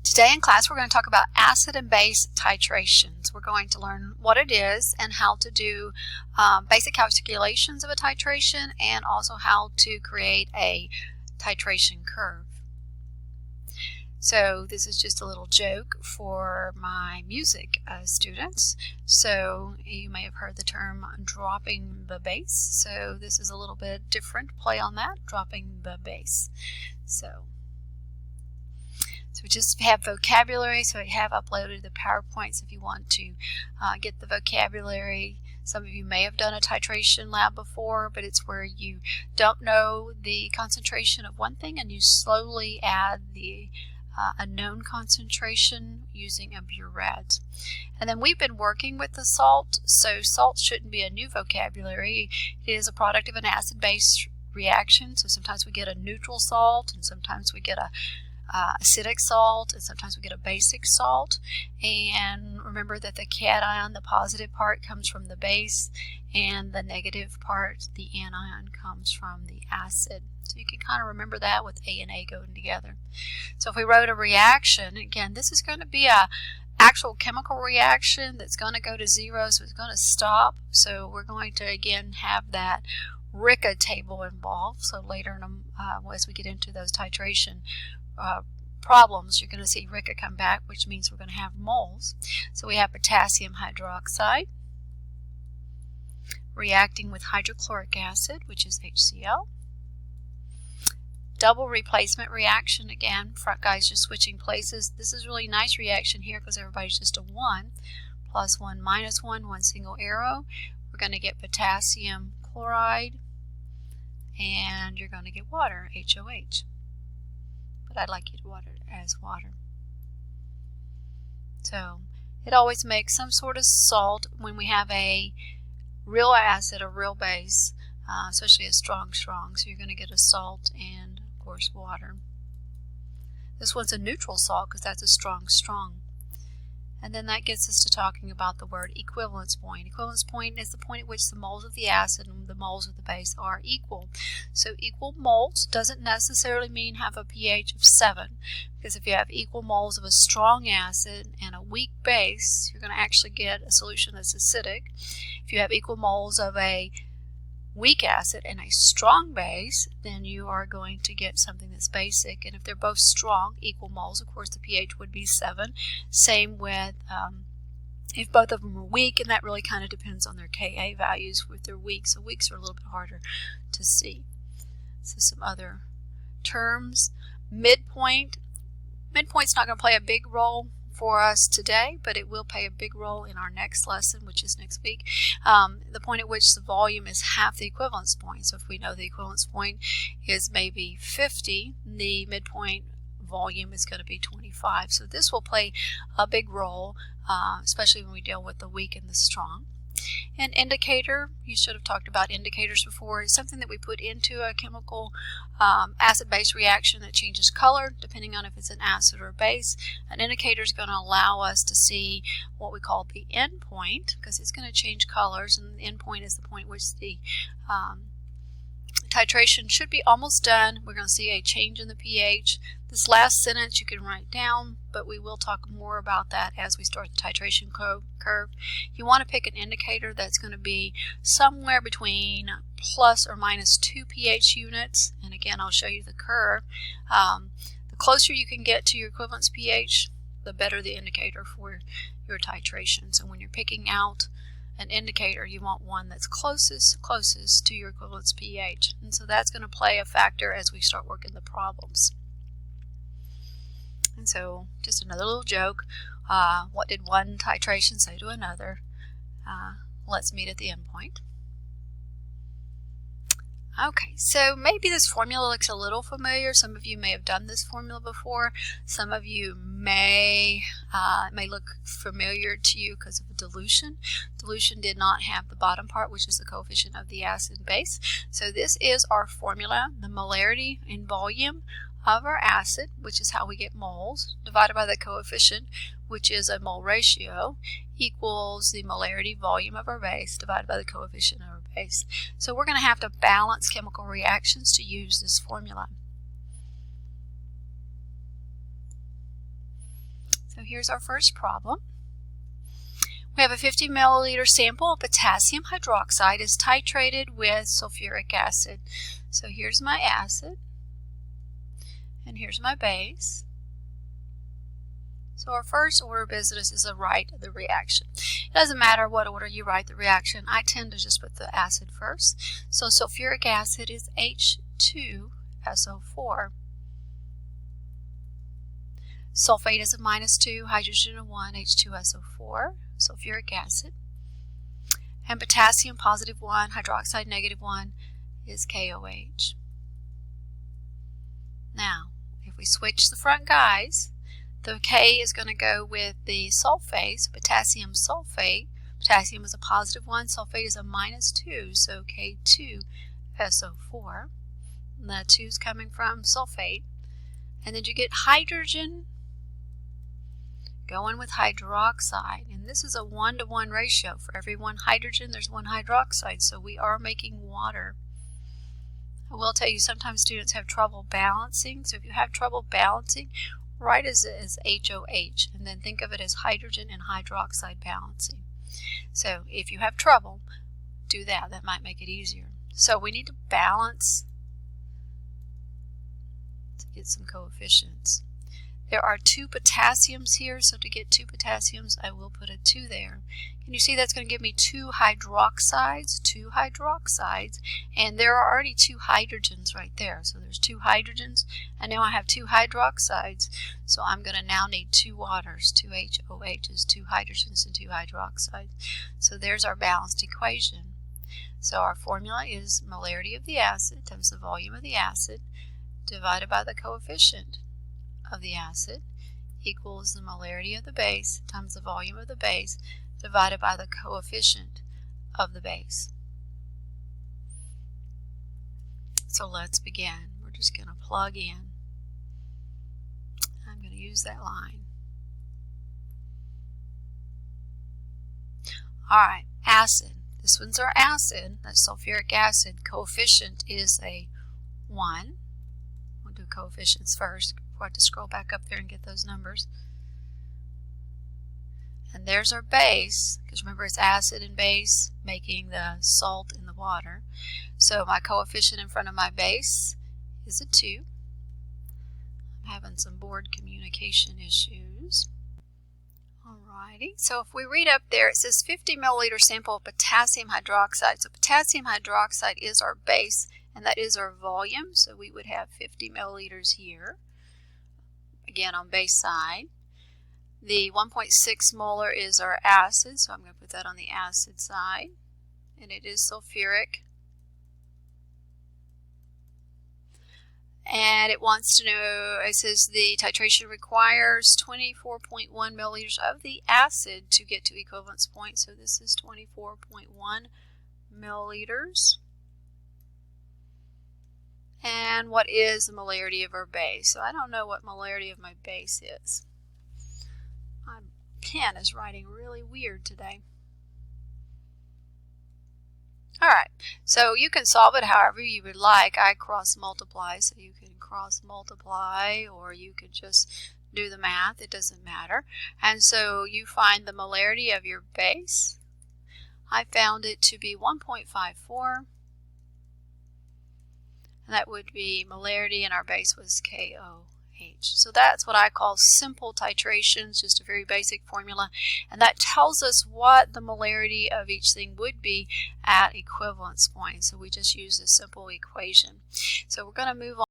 Today in class we're going to talk about acid and base titrations. We're going to learn what it is and how to do basic calculations of a titration and also how to create a titration curve. So this is just a little joke for my music students. So you may have heard the term dropping the bass. So this is a little bit different play on that, dropping the bass. So we just have vocabulary, so I have uploaded the PowerPoints if you want to get the vocabulary. Some of you may have done a titration lab before, but it's where you don't know the concentration of one thing and you slowly add the a known concentration using a burette. And then we've been working with the salt, so salt shouldn't be a new vocabulary. It is a product of an acid-base reaction, so sometimes we get a neutral salt and sometimes we get a acidic salt, and sometimes we get a basic salt. And remember that the cation, the positive part, comes from the base, and the negative part, the anion, comes from the acid. So you can kind of remember that with A and A going together. So if we wrote a reaction, again, this is going to be a actual chemical reaction that's going to go to zero, so it's going to stop. So we're going to again have that RICA table involved. So later as we get into those titration problems, you're going to see RICA come back, which means we're going to have moles. So we have potassium hydroxide reacting with hydrochloric acid, which is HCl. Double replacement reaction, again, front guys just switching places. This is really nice reaction here because everybody's just a 1, plus 1 minus 1, one single arrow. We're going to get potassium chloride, and you're going to get water, HOH. But I'd like you to water it as water. So it always makes some sort of salt when we have a real acid, a real base, especially a strong. So you're going to get a salt and, of course, water. This one's a neutral salt because that's a strong. And then that gets us to talking about the word equivalence point. Equivalence point is the point at which the moles of the acid and the moles of the base are equal. So equal moles doesn't necessarily mean have a pH of 7, because if you have equal moles of a strong acid and a weak base, you're going to actually get a solution that's acidic. If you have equal moles of a weak acid and a strong base, then you are going to get something that's basic. And if they're both strong, equal moles, of course the pH would be 7. Same with if both of them are weak, and that really kind of depends on their Ka values if they're weak. So weaks are a little bit harder to see. So some other terms. Midpoint. Midpoint's not going to play a big role for us today, but it will play a big role in our next lesson, which is next week. The point at which the volume is half the equivalence point. So if we know the equivalence point is maybe 50, the midpoint volume is going to be 25. So this will play a big role, especially when we deal with the weak and the strong. An indicator, you should have talked about indicators before. It's something that we put into a chemical acid-base reaction that changes color depending on if it's an acid or a base. An indicator is going to allow us to see what we call the end point, because it's going to change colors, and the end point is the point which the titration should be almost done. We're going to see a change in the pH. This last sentence you can write down, but we will talk more about that as we start the titration curve. You want to pick an indicator that's going to be somewhere between plus or minus 2 pH units. And again, I'll show you the curve. The closer you can get to your equivalence pH, the better the indicator for your titration. So when you're picking out an indicator, you want one that's closest to your equivalence pH. And so that's going to play a factor as we start working the problems. And so just another little joke. What did one titration say to another? Let's meet at the end point. Okay, so maybe this formula looks a little familiar. Some of you may have done this formula before. Some of you may look familiar to you because of dilution. Dilution did not have the bottom part, which is the coefficient of the acid and base. So this is our formula, the molarity in volume of our acid, which is how we get moles, divided by the coefficient, which is a mole ratio, equals the molarity volume of our base divided by the coefficient of our base. So we're going to have to balance chemical reactions to use this formula. So here's our first problem. We have a 50 milliliter sample of potassium hydroxide is titrated with sulfuric acid. So here's my acid, and here's my base. So our first order of business is to write the reaction. It doesn't matter what order you write the reaction. I tend to just put the acid first. So sulfuric acid is H2SO4. Sulfate is a -2, hydrogen of 1, H2SO4, sulfuric acid. And potassium +1, hydroxide -1 is KOH. Now, if we switch the front guys, the K is going to go with the sulfate, so potassium sulfate. Potassium is a +1, sulfate is a -2, so K2SO4. And the 2 is coming from sulfate. And then you get hydrogen going with hydroxide, and this is a 1-to-1 ratio. For every 1 hydrogen, there's 1 hydroxide, so we are making water. I will tell you, sometimes students have trouble balancing, so if you have trouble balancing, write it as HOH, and then think of it as hydrogen and hydroxide balancing. So if you have trouble, do that. That might make it easier. So we need to balance to get some coefficients. There are 2 potassiums here, so to get 2 potassiums, I will put a 2 there. Can you see that's going to give me 2 hydroxides, and there are already 2 hydrogens right there. So there's 2 hydrogens, and now I have 2 hydroxides, so I'm going to now need 2 waters, 2 HOHs, 2 hydrogens, and 2 hydroxides. So there's our balanced equation. So our formula is molarity of the acid times the volume of the acid divided by the coefficient of the acid equals the molarity of the base times the volume of the base divided by the coefficient of the base. So let's begin. We're just going to plug in. I'm going to use that line. Alright, acid. This one's our acid. That's sulfuric acid. Coefficient is a 1. We'll do coefficients first. I have to scroll back up there and get those numbers. And there's our base, because remember it's acid and base making the salt in the water. So my coefficient in front of my base is a 2. I'm having some board communication issues. Alrighty, so if we read up there, it says 50 milliliter sample of potassium hydroxide. So potassium hydroxide is our base, and that is our volume. So we would have 50 milliliters here. Again, on base side. The 1.6 molar is our acid, so I'm going to put that on the acid side. And it is sulfuric. And it wants to know, it says the titration requires 24.1 milliliters of the acid to get to equivalence point. So this is 24.1 milliliters. And what is the molarity of our base? So I don't know what molarity of my base is. My pen is writing really weird today. Alright, so you can solve it however you would like. I cross multiply, so you can cross multiply, or you could just do the math. It doesn't matter. And so you find the molarity of your base. I found it to be 1.54. And that would be molarity, and our base was KOH. So that's what I call simple titrations, just a very basic formula. And that tells us what the molarity of each thing would be at equivalence point. So we just use a simple equation. So we're going to move on.